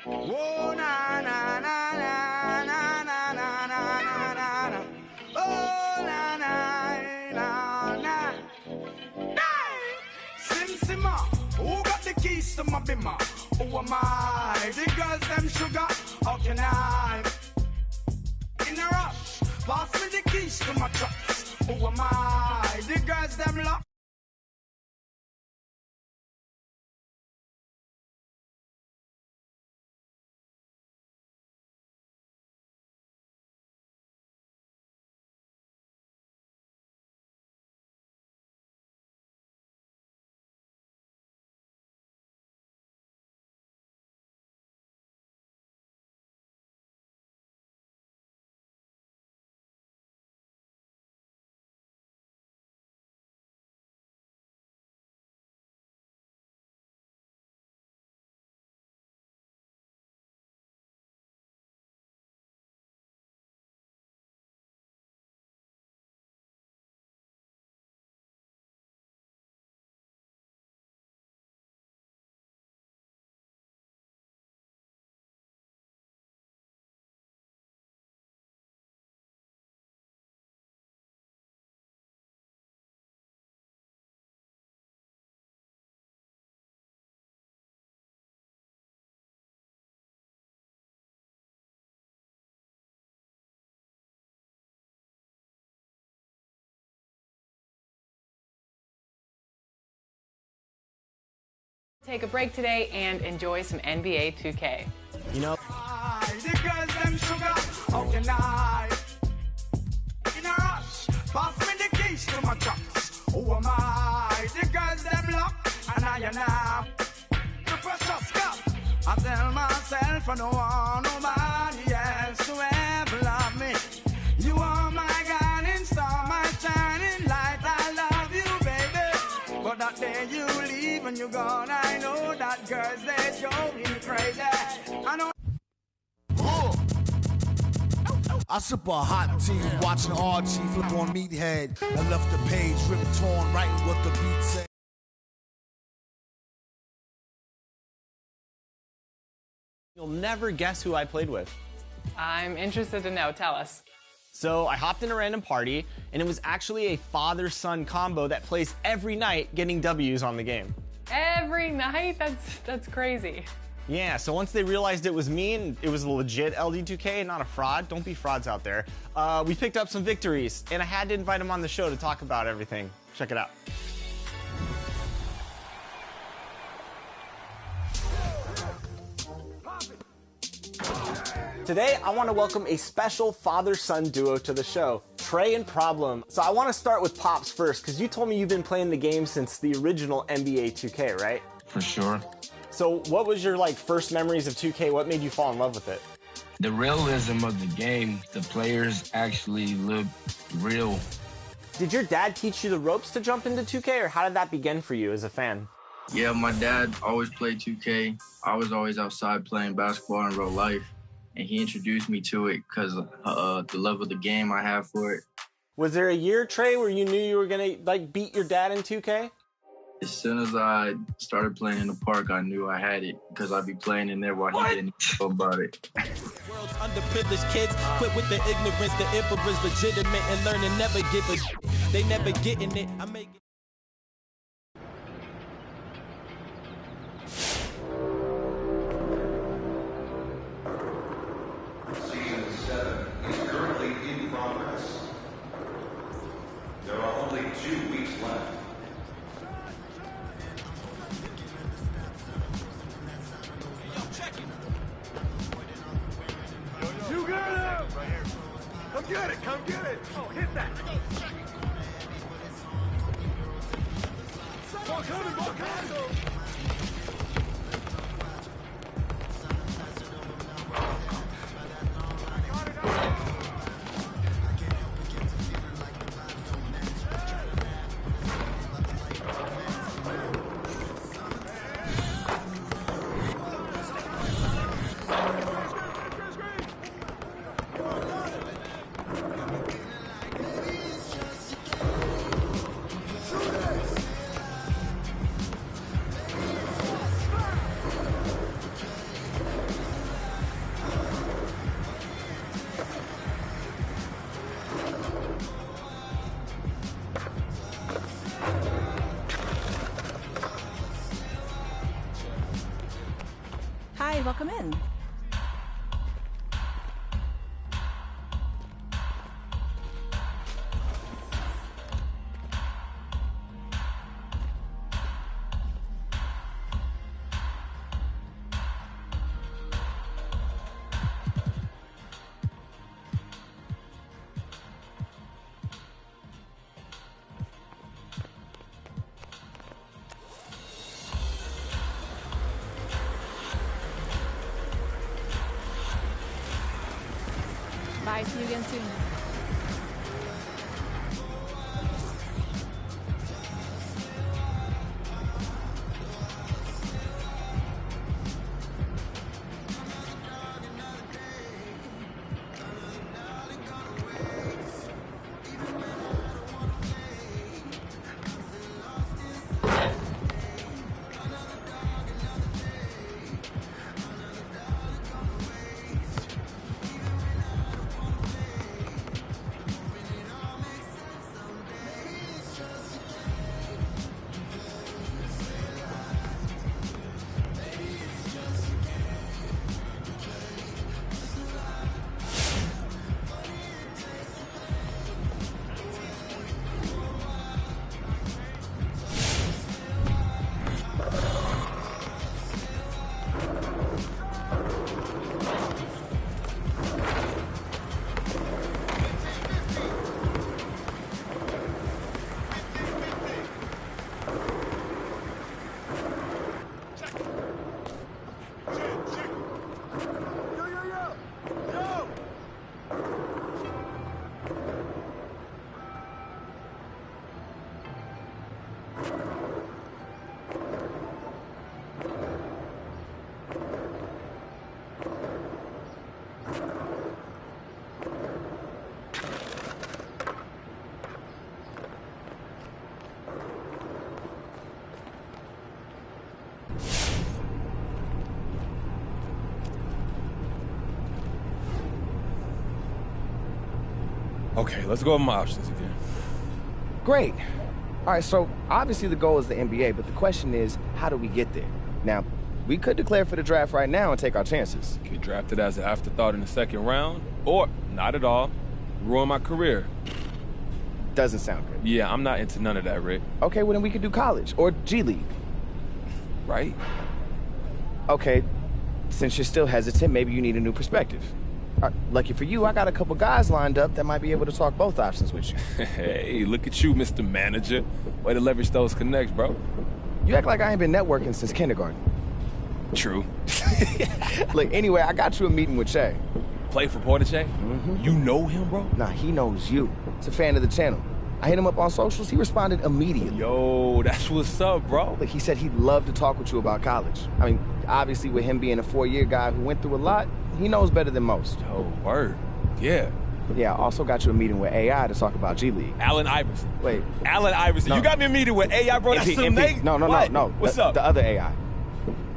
Whoa, na na na na na na na na na na. Oh, na na na na. Sim Simma, who got the keys to my bimmer? Who am I? The girls them sugar. How can I? In a rush, pass me the keys to my trucks. Who am I? The girls them lock. Take a break today and enjoy some NBA 2K. You know, The girls them sugar. How can I? In a rush, pass me the keys to my trucks. Who am I? The girls them lock, and I. The precious cup. I tell myself I don't want nobody else to ever love me. You are my guiding star, my shining light. I love you, baby. But that day you leave and you're gone, I know that girls they going crazy. I know. I sip a hot tea, watching Archie flip on Meathead. I left the page ripped torn, writing what the beat said. you'll never guess who I played with. I'm interested to know. Tell us. So I hopped in a random party, and it was actually a father-son combo that plays every night, getting W's on the game. Every night? That's crazy. Yeah, so once they realized it was me and it was a legit LD2K, not a fraud, don't be frauds out there, we picked up some victories, and I had to invite him on the show to talk about everything. Check it out. Today, I want to welcome a special father-son duo to the show, Trey and Problem. So I want to start with Pops first, because you told me you've been playing the game since the original NBA 2K, right? For sure. So what was your first memories of 2K? What made you fall in love with it? The realism of the game, the players actually look real. Did your dad teach you the ropes to jump into 2K, or how did that begin for you as a fan? Yeah, my dad always played 2K. I was always outside playing basketball in real life, and he introduced me to it because the love of the game I have for it. Was there a year, Trey, where you knew you were gonna beat your dad in 2K? As soon as I started playing in the park, I knew I had it because I'd be playing in there while he didn't know about it. World's underprivileged kids quit with the ignorance, the emperor's legitimate and learning never give a they never getting it. I make it. Season 7 is currently in progress. There are only 2 weeks left. You got it! Come get it! Come get it! Oh, hit that! Ball coming! Ball coming! Hi, welcome in. Bye, see you again soon. Okay, let's go over my options again. Great. All right, so obviously the goal is the NBA, but the question is, how do we get there? Now, we could declare for the draft right now and take our chances. Get drafted as an afterthought in the second round, or not at all. Ruin my career. Doesn't sound good. Yeah, I'm not into none of that, Rick. Okay, well then we could do college or G League. Right? Okay, since you're still hesitant, maybe you need a new perspective. Lucky for you, I got a couple guys lined up that might be able to talk both options with you. Hey, look at you, Mr. Manager. Way to leverage those connects, bro. You act like I ain't been networking since kindergarten. True. Look, anyway, I got you a meeting with Che. Play for Portache? Mm-hmm. You know him, bro? Nah, he knows you. He's a fan of the channel. I hit him up on socials. He responded immediately. Yo, that's what's up, bro. Look, he said he'd love to talk with you about college. I mean, obviously with him being a 4-year guy who went through a lot, he knows better than most. Yo, word. Yeah. Yeah, I also got you a meeting with AI to talk about G League. Allen Iverson. Wait. Allen Iverson. No. You got me a meeting with AI, bro? That's some name. No. What's up? The other AI.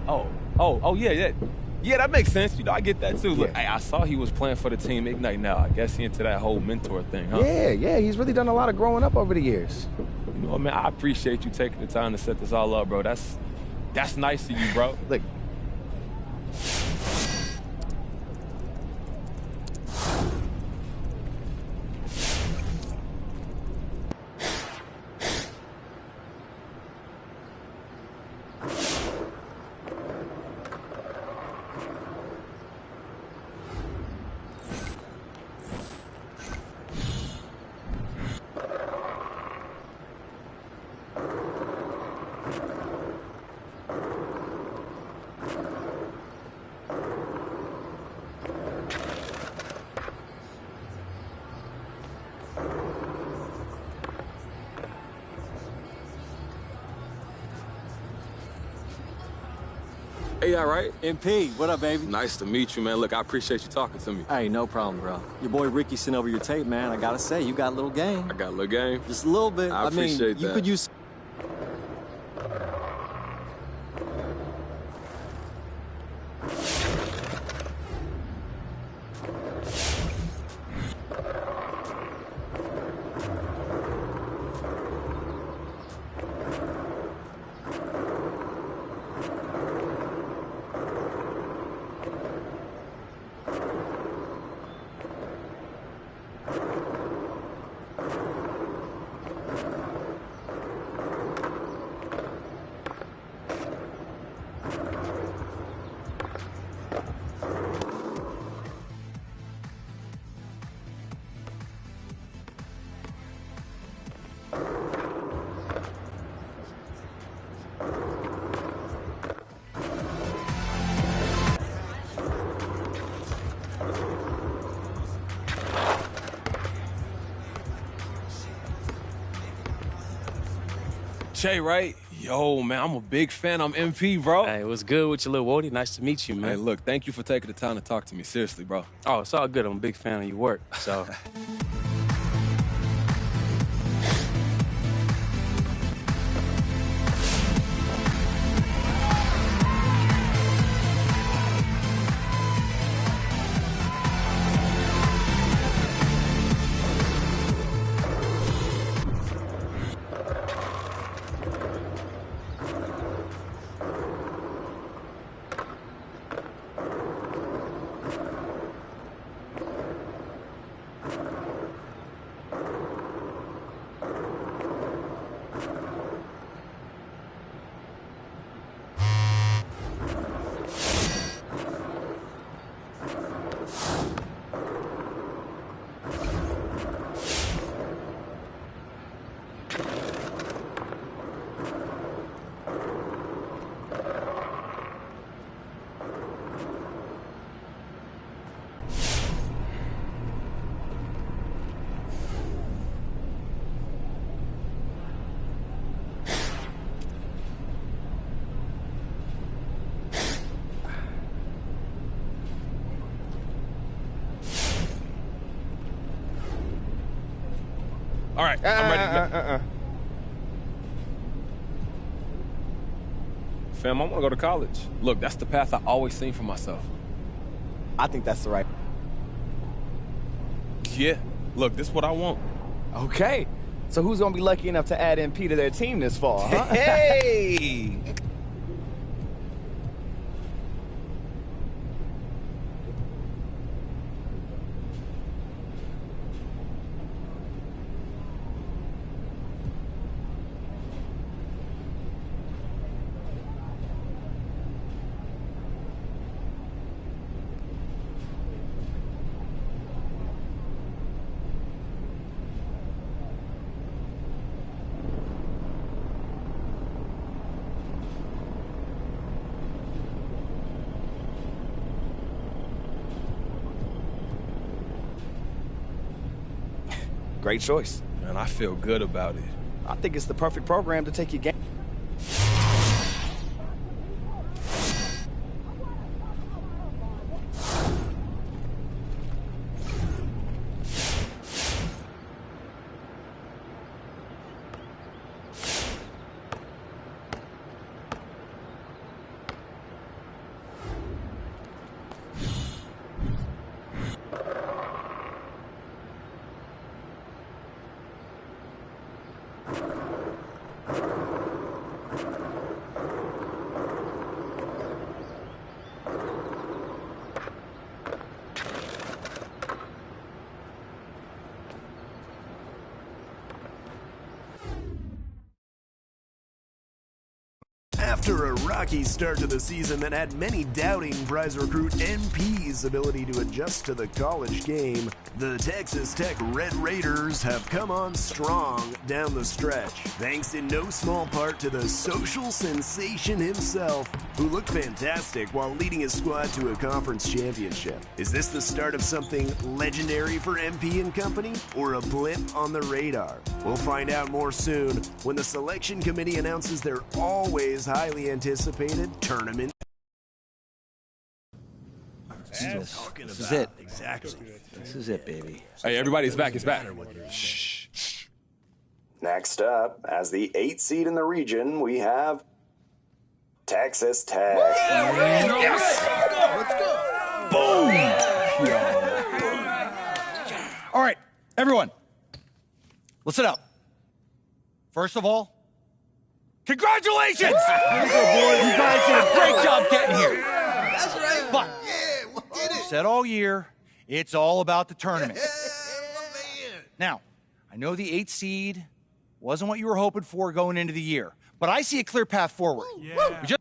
Oh, yeah. Yeah, that makes sense. You know, I get that too. Look, Yeah. hey, I saw he was playing for the team Ignite now. I guess he into that whole mentor thing, huh? Yeah, he's really done a lot of growing up over the years. You know what, man? I appreciate you taking the time to set this all up, bro. That's nice of you, bro. Look. Hey, all right? MP, what up, baby? Nice to meet you, man. Look, I appreciate you talking to me. Hey, no problem, bro. Your boy Ricky sent over your tape, man. I gotta say, you got a little game. I got a little game. Just a little bit. I appreciate you that. could use... Che, right? Yo, man, I'm a big fan. I'm MP, bro. Hey, what's good with you, little Wody? Nice to meet you, man. Hey, look, thank you for taking the time to talk to me. Seriously, bro. Oh, it's all good. I'm a big fan of your work, so. All right, I'm ready. Fam, I want to go to college. Look, that's the path I always seen for myself. I think that's the right. Yeah, look, this is what I want. Okay, so who's gonna be lucky enough to add MP to their team this fall, huh? Hey! Great choice. Man, I feel good about it. I think it's the perfect program to take your game. After a rocky start to the season that had many doubting prize recruit MP's ability to adjust to the college game, the Texas Tech Red Raiders have come on strong down the stretch, thanks in no small part to the social sensation himself, who looked fantastic while leading his squad to a conference championship. Is this the start of something legendary for MP and company, or a blip on the radar? We'll find out more soon when the selection committee announces their always highly anticipated tournament. This is it. Exactly. This is it, baby. Hey, everybody, it's back. It's back. Shh. Next up, as the 8th seed in the region, we have Texas Tech. Yes! Let's go! Boom! All right, everyone, listen up. First of all, congratulations! You guys did a great job getting here. That's right. But I've said all year, it's all about the tournament. Now, I know the 8th seed wasn't what you were hoping for going into the year, but I see a clear path forward. Yeah.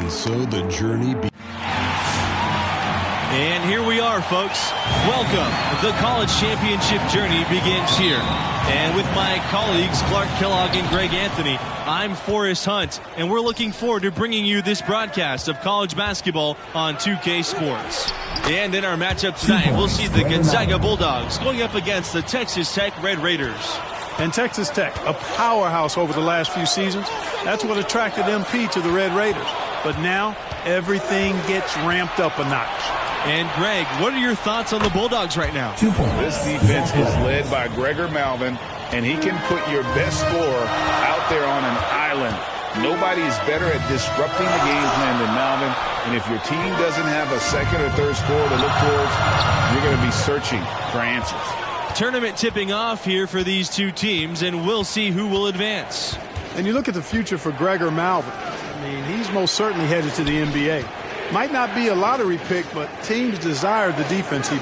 And so the journey begins. And here we are, folks. Welcome. The college championship journey begins here. And with my colleagues, Clark Kellogg and Greg Anthony, I'm Forrest Hunt, and we're looking forward to bringing you this broadcast of college basketball on 2K Sports. And in our matchup tonight, we'll see the Gonzaga Bulldogs going up against the Texas Tech Red Raiders. And Texas Tech, a powerhouse over the last few seasons. That's what attracted MP to the Red Raiders. But now, everything gets ramped up a notch. And Greg, what are your thoughts on the Bulldogs right now? This defense is led by Gregor Malvin, and he can put your best scorer out there on an island. Nobody is better at disrupting the game plan than Malvin. And if your team doesn't have a second or third scorer to look towards, you're going to be searching for answers. Tournament tipping off here for these two teams, and we'll see who will advance. And you look at the future for Gregor Malvin. I mean, he's most certainly headed to the NBA. Might not be a lottery pick, but teams desire the defense he...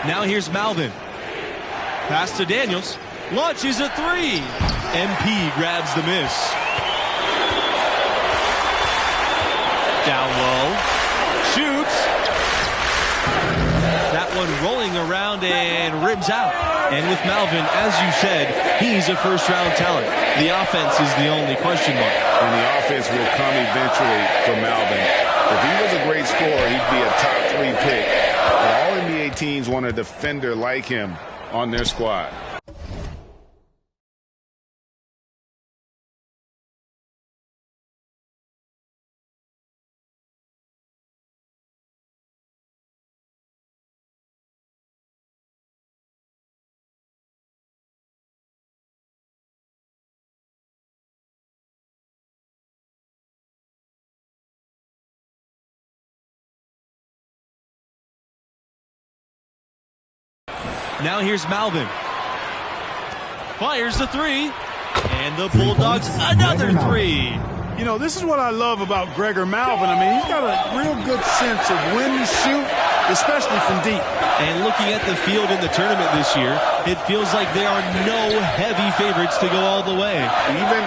Now here's Malvin. Pass to Daniels. Launches a three. MP grabs the miss. Down low. Shoots. That one rolling around and rims out. And with Malvin, as you said, he's a first-round talent. The offense is the only question mark. And the offense will come eventually for Malvin. If he was a great scorer, he'd be a top 3 pick. But all NBA teams want a defender like him on their squad. Now here's Malvin. Fires the three. And the Bulldogs another three. You know, this is what I love about Gregor Malvin. I mean, he's got a real good sense of when to shoot, especially from deep. And looking at the field in the tournament this year, it feels like there are no heavy favorites to go all the way. Even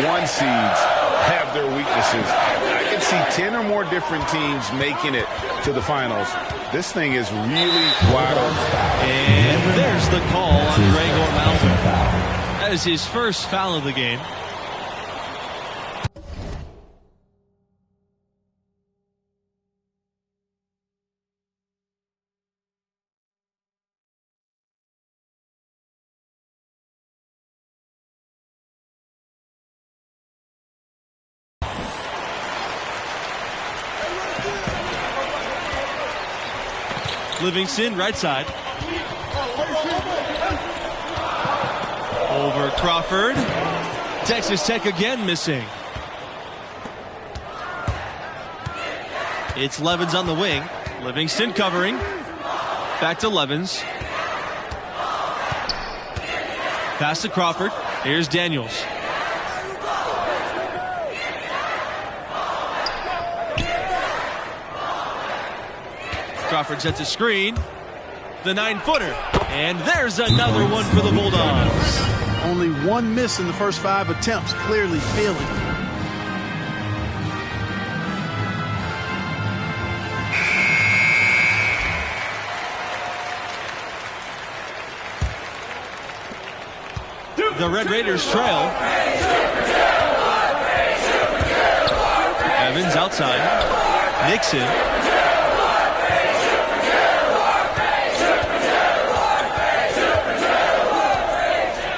1 seeds have their weaknesses. I can see 10 or more different teams making it to the finals. This thing is really wide open. And there's the call on Gregor Malvin. That is his first foul of the game. Livingston, right side. Over Crawford. Texas Tech again missing. It's Levens on the wing. Livingston covering. Back to Levens. Pass to Crawford. Here's Daniels. Crawford sets a screen. The 9-footer. And there's another one for the Bulldogs. Only 1 miss in the first 5 attempts. Clearly feeling it. The Red Raiders trail. Evans outside. Nixon.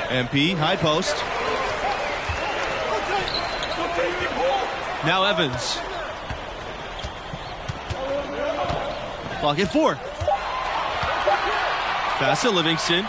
MP, high post. Now Evans. Clock at 4. Pass to Livingston.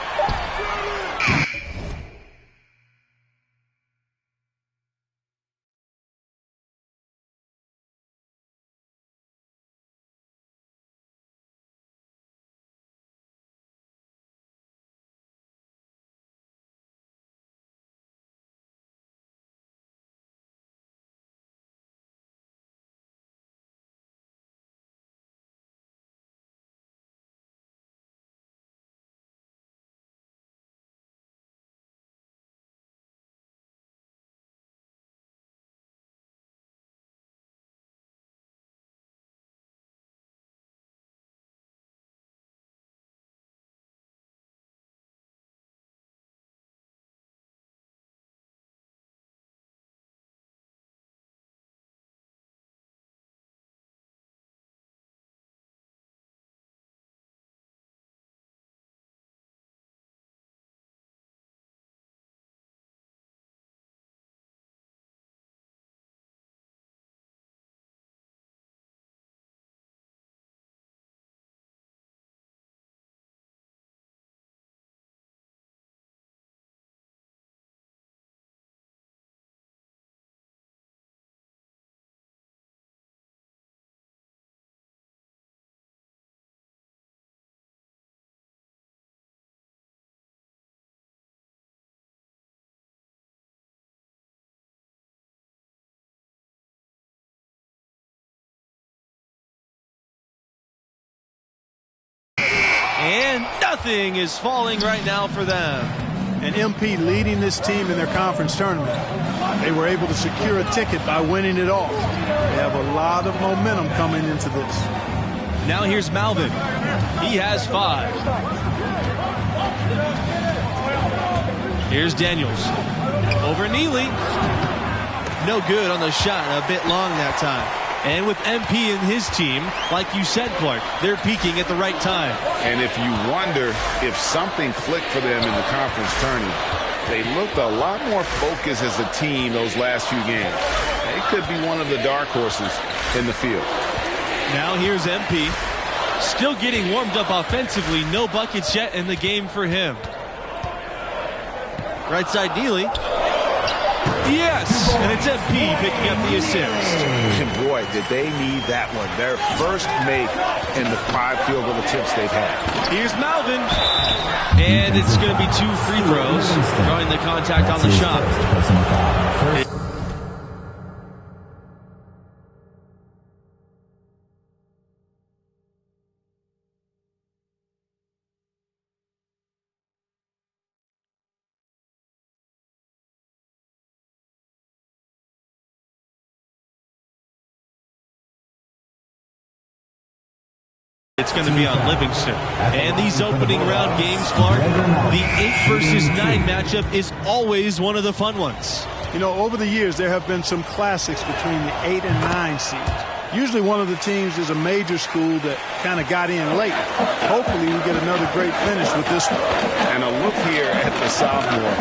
And nothing is falling right now for them. And MP leading this team in their conference tournament. They were able to secure a ticket by winning it all. They have a lot of momentum coming into this. Now here's Malvin. He has 5. Here's Daniels. Over Neely. No good on the shot. A bit long that time. And with MP and his team, like you said, Clark, they're peaking at the right time. And if you wonder if something clicked for them in the conference tournament, they looked a lot more focused as a team those last few games. They could be one of the dark horses in the field. Now here's MP. Still getting warmed up offensively. No buckets yet in the game for him. Right side Neely. Yes, and it's MP picking up the assist. And boy, did they need that one. Their first make in the 5 field goal attempts they've had. Here's Malvin. And it's going to be 2 free throws, drawing the contact on the shot. It's going to be on Livingston. And these opening round games, Clark, the 8 versus 9 matchup is always one of the fun ones. You know, over the years, there have been some classics between the 8 and 9 seeds. Usually one of the teams is a major school that kind of got in late. Hopefully we get another great finish with this one. And a look here at the sophomore,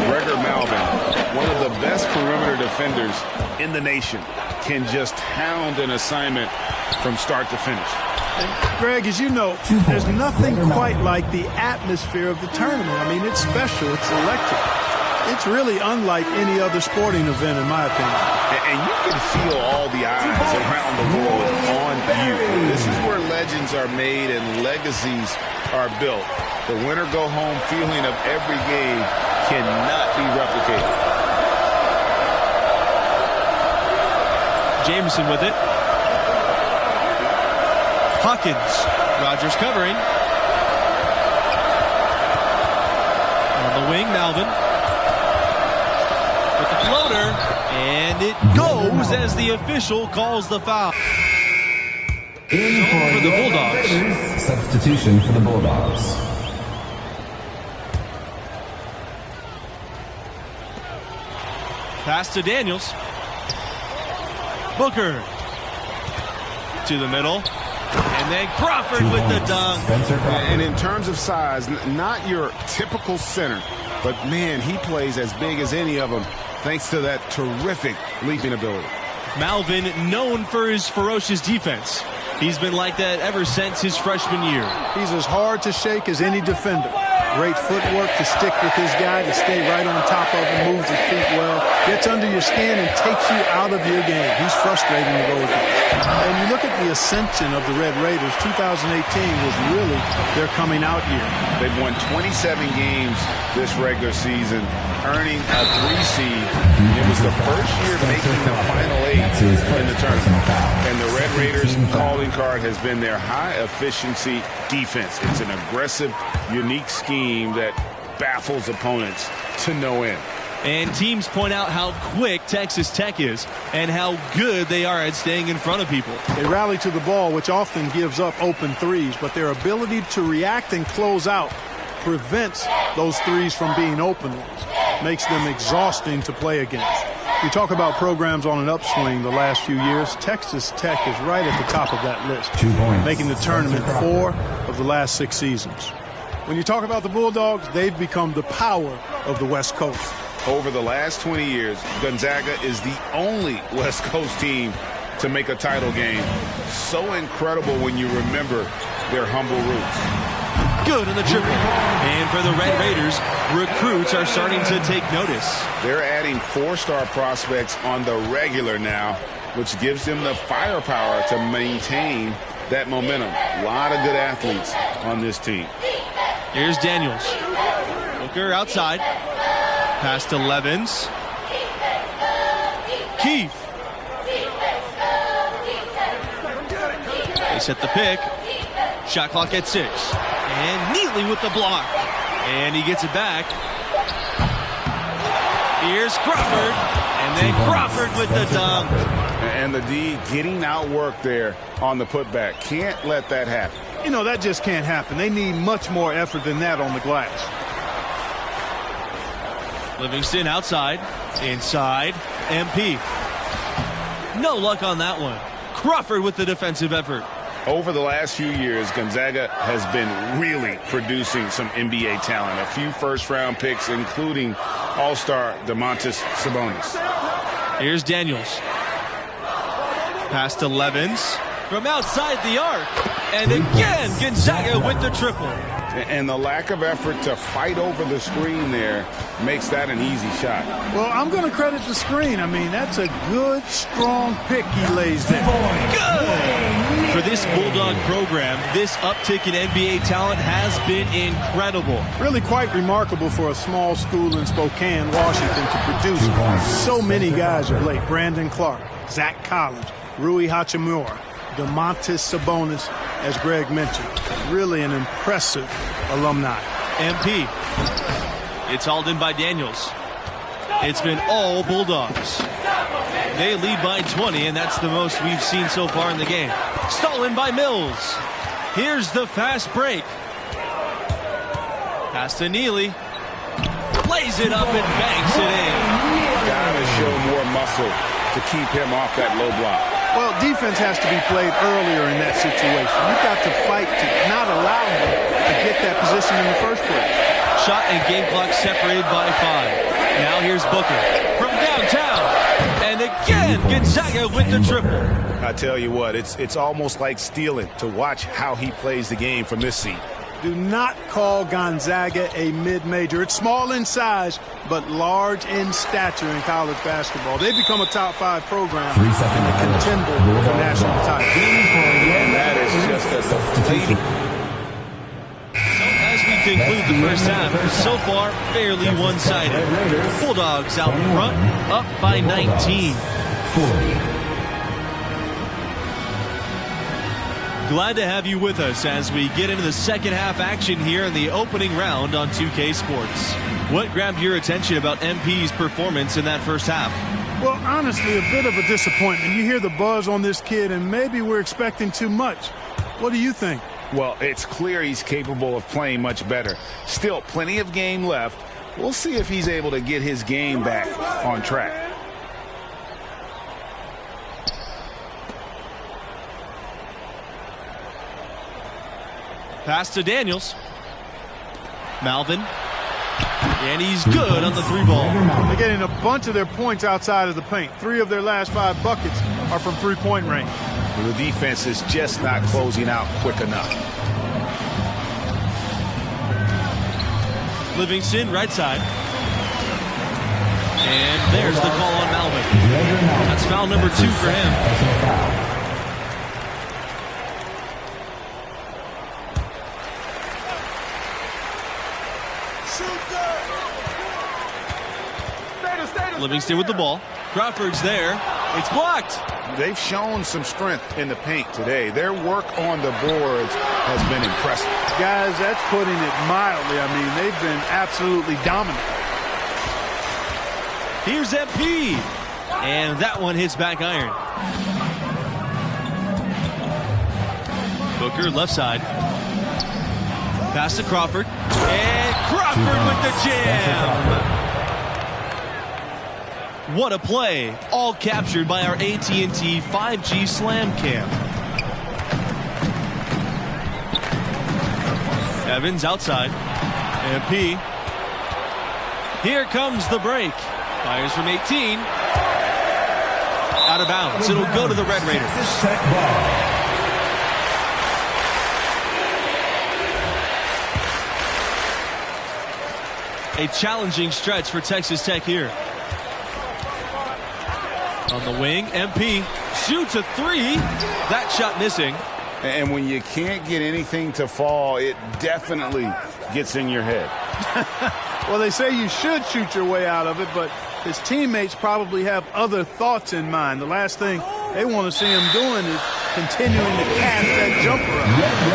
Gregor Malvin, one of the best perimeter defenders in the nation, can just hound an assignment from start to finish. And Greg, as you know, there's nothing quite like the atmosphere of the tournament. I mean, it's special. It's electric. It's really unlike any other sporting event, in my opinion. And you can feel all the eyes around the world on you. This is where legends are made and legacies are built. The winner-go-home feeling of every game cannot be replicated. Jameson with it. Hawkins. Rogers covering. On the wing, Malvin. With the floater. And it goes as the official calls the foul. In for the Bulldogs. Substitution for the Bulldogs. Pass to Daniels. Booker. To the middle. And then Crawford with the dunk. And in terms of size, not your typical center, but man, he plays as big as any of them thanks to that terrific leaping ability. Malvin, known for his ferocious defense. He's been like that ever since his freshman year. He's as hard to shake as any defender. Great footwork to stick with his guy, to stay right on top of him, moves his feet well, gets under your skin and takes you out of your game. He's frustrating to go against. And you look at the ascension of the Red Raiders, 2018 was really their coming out year. They've won 27 games this regular season, earning a 3 seed. It was the first year making the final 8 in the tournament. And the Red Raiders calling card has been their high-efficiency defense. It's an aggressive, unique scheme that baffles opponents to no end. And teams point out how quick Texas Tech is and how good they are at staying in front of people. They rally to the ball, which often gives up open threes, but their ability to react and close out prevents those threes from being open ones, makes them exhausting to play against. We talk about programs on an upswing the last few years. Texas Tech is right at the top of that list, making the tournament 4 of the last 6 seasons. When you talk about the Bulldogs, they've become the power of the West Coast. Over the last 20 years, Gonzaga is the only West Coast team to make a title game. So incredible when you remember their humble roots. Good in the triple. And for the Red Raiders, recruits are starting to take notice. They're adding 4-star prospects on the regular now, which gives them the firepower to maintain that momentum. A lot of good athletes on this team. Here's Daniels. Booker outside. Pass to Levens. Keith. They set the pick. Shot clock at 6. And Neely with the block. And he gets it back. Here's Crawford. And then Crawford with the dunk. And the D getting outworked there on the putback. Can't let that happen. You know, that just can't happen. They need much more effort than that on the glass. Livingston outside. Inside. MP. No luck on that one. Crawford with the defensive effort. Over the last few years, Gonzaga has been really producing some NBA talent. A few first-round picks, including All-Star Domantas Sabonis. Here's Daniels. Pass to Levens. From outside the arc. And again, Gonzaga with the triple. And the lack of effort to fight over the screen there makes that an easy shot. Well, I'm going to credit the screen. I mean, that's a good, strong pick he lays there. Good! For this Bulldog program, this uptick in NBA talent has been incredible. Really quite remarkable for a small school in Spokane, Washington, to produce so many guys of late. Brandon Clark, Zach Collins, Rui Hachimura, Domantas Sabonis, as Greg mentioned. Really an impressive alumni. MP. It's hauled in by Daniels. It's been all Bulldogs. They lead by 20, and that's the most we've seen so far in the game. Stolen by Mills. Here's the fast break. Pass to Neely. Lays it up and banks it in. Gotta show more muscle to keep him off that low block. Well, defense has to be played earlier in that situation. You've got to fight to not allow him to get that position in the first place. Shot and game clock separated by 5. Now here's Booker from downtown. And again, Gonzaga with the triple. I tell you what, it's almost like stealing to watch how he plays the game from this seat. Do not call Gonzaga a mid-major. It's small in size, but large in stature in college basketball. They've become a top 5 program and a contender for national titles. And that is just a substitution. So as we conclude the first half, so far fairly one-sided. Bulldogs out in front, up by 19. 40. Glad to have you with us as we get into the second half action here in the opening round on 2K Sports. What grabbed your attention about MP's performance in that first half? Well, honestly, a bit of a disappointment. You hear the buzz on this kid, and maybe we're expecting too much. What do you think? Well, it's clear he's capable of playing much better. Still, plenty of game left. We'll see if he's able to get his game back on track. Pass to Daniels. Malvin. And he's good on the 3 ball. They're getting a bunch of their points outside of the paint. 3 of their last 5 buckets are from 3-point range. The defense is just not closing out quick enough. Livingston, right side. And there's the call on Malvin. That's foul number 2 for him. Livingston with the ball. Crawford's there. It's blocked. They've shown some strength in the paint today. Their work on the boards has been impressive. Guys, that's putting it mildly. I mean, they've been absolutely dominant. Here's MP. And that one hits back iron. Booker, left side. Pass to Crawford. And Crawford with the jam. What a play. All captured by our AT&T 5G Slam Cam. Evans outside. MP. Here comes the break. Fires from 18. Out of bounds. It'll go to the Red Raiders. A challenging stretch for Texas Tech here. On the wing, MP shoots a 3. That shot missing. And when you can't get anything to fall, it definitely gets in your head. Well, they say you should shoot your way out of it, but his teammates probably have other thoughts in mind. The last thing they want to see him doing is continuing to cast that jumper up.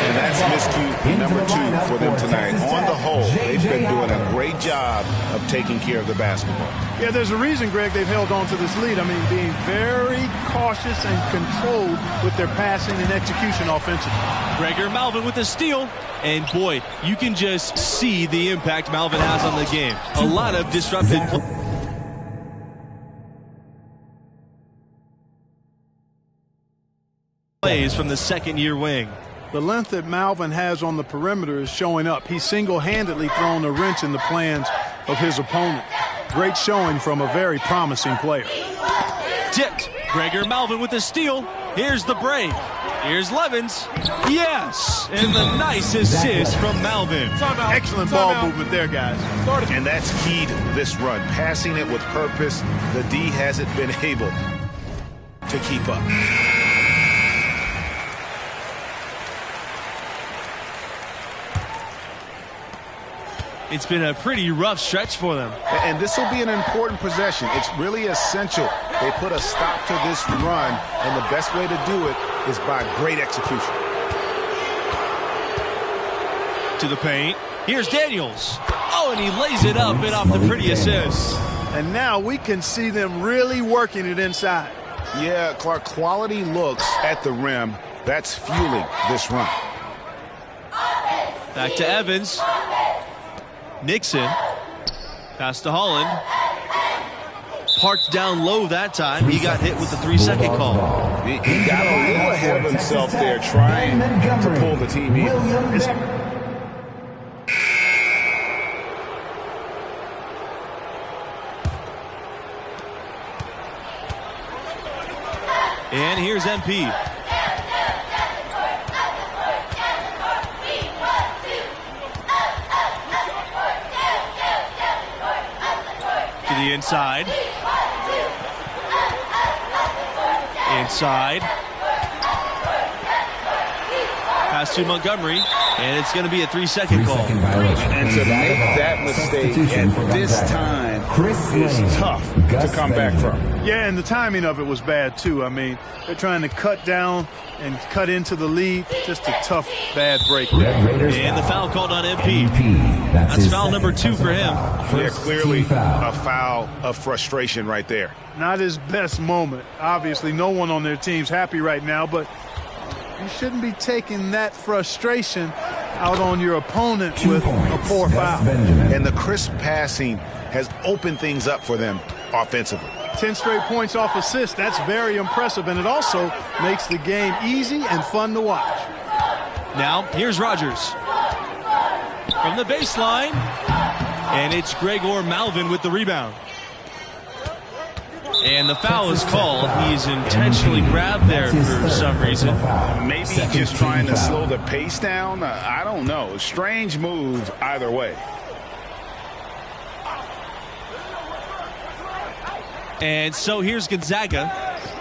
And that's miscue number 2 for them tonight. On the whole, they've been doing a great job of taking care of the basketball. Yeah, there's a reason, Greg, they've held on to this lead. I mean, being very cautious and controlled with their passing and execution offensively. Gregor Malvin with the steal. And boy, you can just see the impact Malvin has on the game. A lot of disrupted plays from the second-year wing. The length that Malvin has on the perimeter is showing up. He's single-handedly thrown a wrench in the plans of his opponent. Great showing from a very promising player. Tipped. Gregor Malvin with the steal. Here's the break. Here's Levens. Yes! And the nice assist from Malvin. Excellent ball movement there, guys. And that's key to this run. Passing it with purpose. The D hasn't been able to keep up. It's been a pretty rough stretch for them. And this will be an important possession. It's really essential they put a stop to this run, and the best way to do it is by great execution. To the paint. Here's Daniels. Oh, and he lays it up and off the pretty assist. And now we can see them really working it inside. Yeah, Clark, quality looks at the rim. That's fueling this run. Back to Evans. Nixon. Pass to Holland. Parked down low that time. He got hit with the 3-second call. He got a little ahead of himself there trying to pull the team in. And here's MP. To the inside. Inside. Pass to Montgomery. And it's going to be a 3-second call. And to make that mistake at this time is tough to come back from. Yeah, and the timing of it was bad, too. I mean, they're trying to cut down and cut into the lead. Just a tough, bad break. And the foul called on MP. That's foul number 2 for him. Yeah, clearly a foul of frustration right there. Not his best moment. Obviously, no one on their team's happy right now, but you shouldn't be taking that frustration out on your opponent with a poor foul. And the crisp passing has opened things up for them offensively. 10 straight points off assists. That's very impressive, and it also makes the game easy and fun to watch. Now, here's Rogers. From the baseline, and it's Gregor Malvin with the rebound. And the foul is called. He's intentionally grabbed there for some reason. Maybe just trying to slow the pace down. I don't know. Strange move either way. And so here's Gonzaga.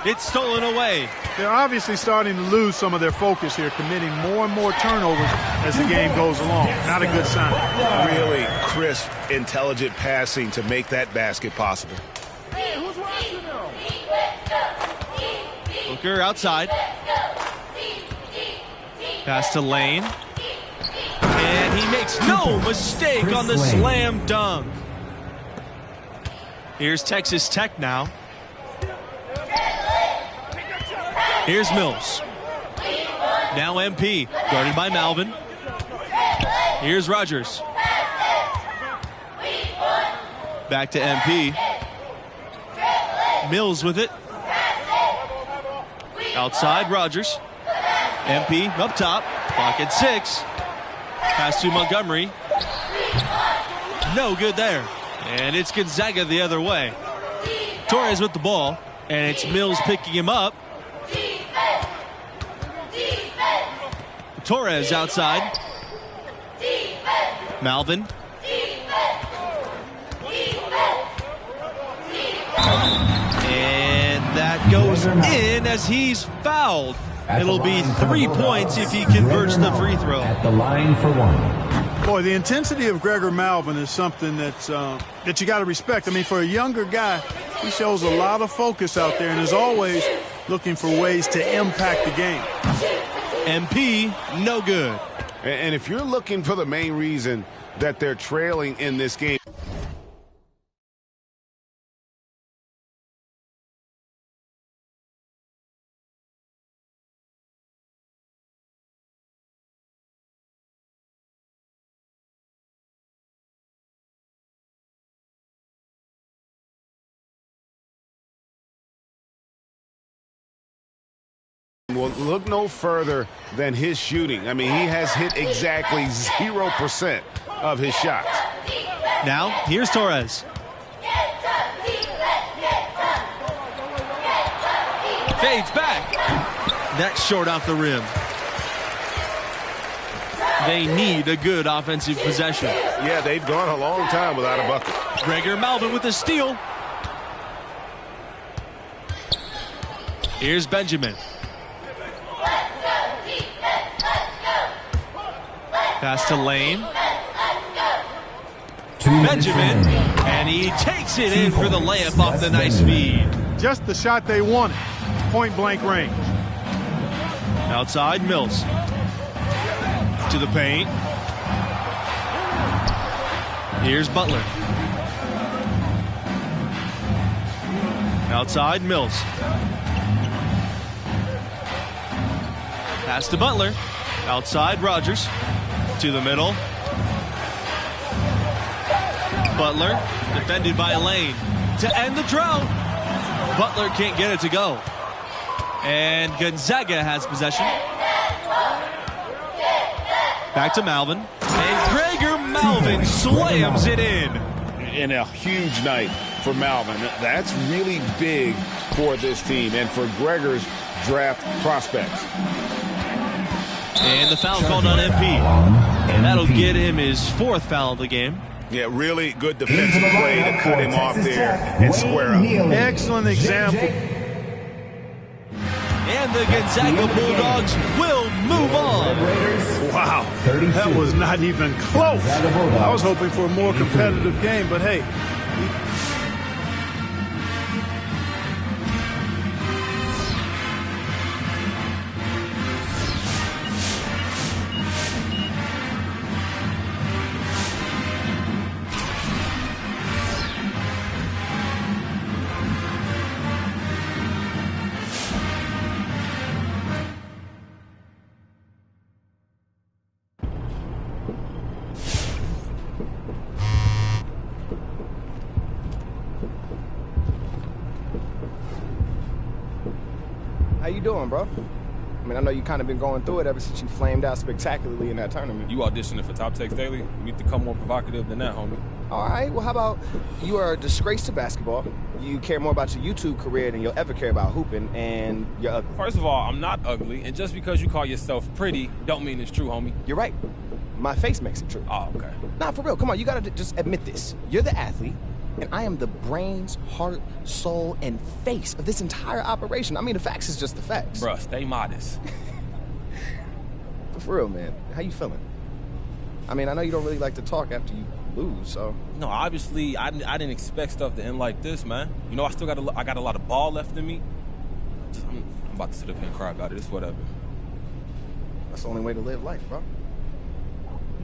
It's stolen away. They're obviously starting to lose some of their focus here, committing more and more turnovers as the game goes along. Not a good sign. Really crisp, intelligent passing to make that basket possible. Booker outside. Pass to Lane. And he makes no mistake on the slam dunk. Here's Texas Tech now. Here's Mills. Now MP, guarded by Malvin. Here's Rogers. Back to MP. Mills with it. Outside, Rogers. MP up top. Pocket 6. Pass to Montgomery. No good there. And it's Gonzaga the other way. Torres with the ball. And it's Mills picking him up. Torres outside. Malvin. And that goes in as he's fouled. It'll be 3 points if he converts the free throw. At the line for 1. Boy, the intensity of Gregor Malvin is something that you got to respect. I mean, for a younger guy, he shows a lot of focus out there and is always looking for ways to impact the game. MP, no good. And if you're looking for the main reason that they're trailing in this game, well, look no further than his shooting. I mean, he has hit exactly 0% of his shots. Now, here's Torres. Fades back. That's short off the rim. They need a good offensive possession. Yeah, they've gone a long time without a bucket. Gregor Malvin with the steal. Here's Benjamin. Pass to Lane. Benjamin, and he takes it in for the layup off the nice feed. Just the shot they wanted. Point blank range. Outside, Mills. To the paint. Here's Butler. Outside, Mills. Pass to Butler. Outside, Rogers. To the middle. Butler, defended by Lane. To end the drought. Butler can't get it to go. And Gonzaga has possession. Back to Malvin. And Gregor Malvin slams it in. In a huge night for Malvin. That's really big for this team and for Gregor's draft prospects. And the foul called on MP. That'll get him his fourth foul of the game. Yeah, really good defensive play to cut him off there and square up. Excellent example. And the Gonzaga Bulldogs will move on. Wow, that was not even close. I was hoping for a more competitive game, but hey. How you doing, bro? I mean, I know you kind of been going through it ever since you flamed out spectacularly in that tournament. You auditioning for Top Takes Daily? You need to come more provocative than that, homie. All right, well, how about you are a disgrace to basketball. You care more about your YouTube career than you'll ever care about hooping, and you're ugly. First of all, I'm not ugly, and just because you call yourself pretty don't mean it's true, homie. You're right. My face makes it true. Oh, okay. Nah, for real, come on, you gotta just admit this. You're the athlete, and I am the brains, heart, soul, and face of this entire operation. I mean, the facts is just the facts. Bruh, stay modest. But for real, man, how you feeling? I mean, I know you don't really like to talk after you lose, so. No, obviously, I didn't expect stuff to end like this, man. You know, I still got a lot of ball left in me. I'm about to sit up here and cry about it. It's whatever. That's the only way to live life, bro.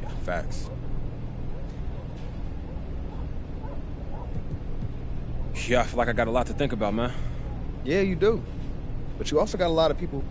Yeah, facts. Yeah, I feel like I got a lot to think about, man. Yeah, you do. But you also got a lot of people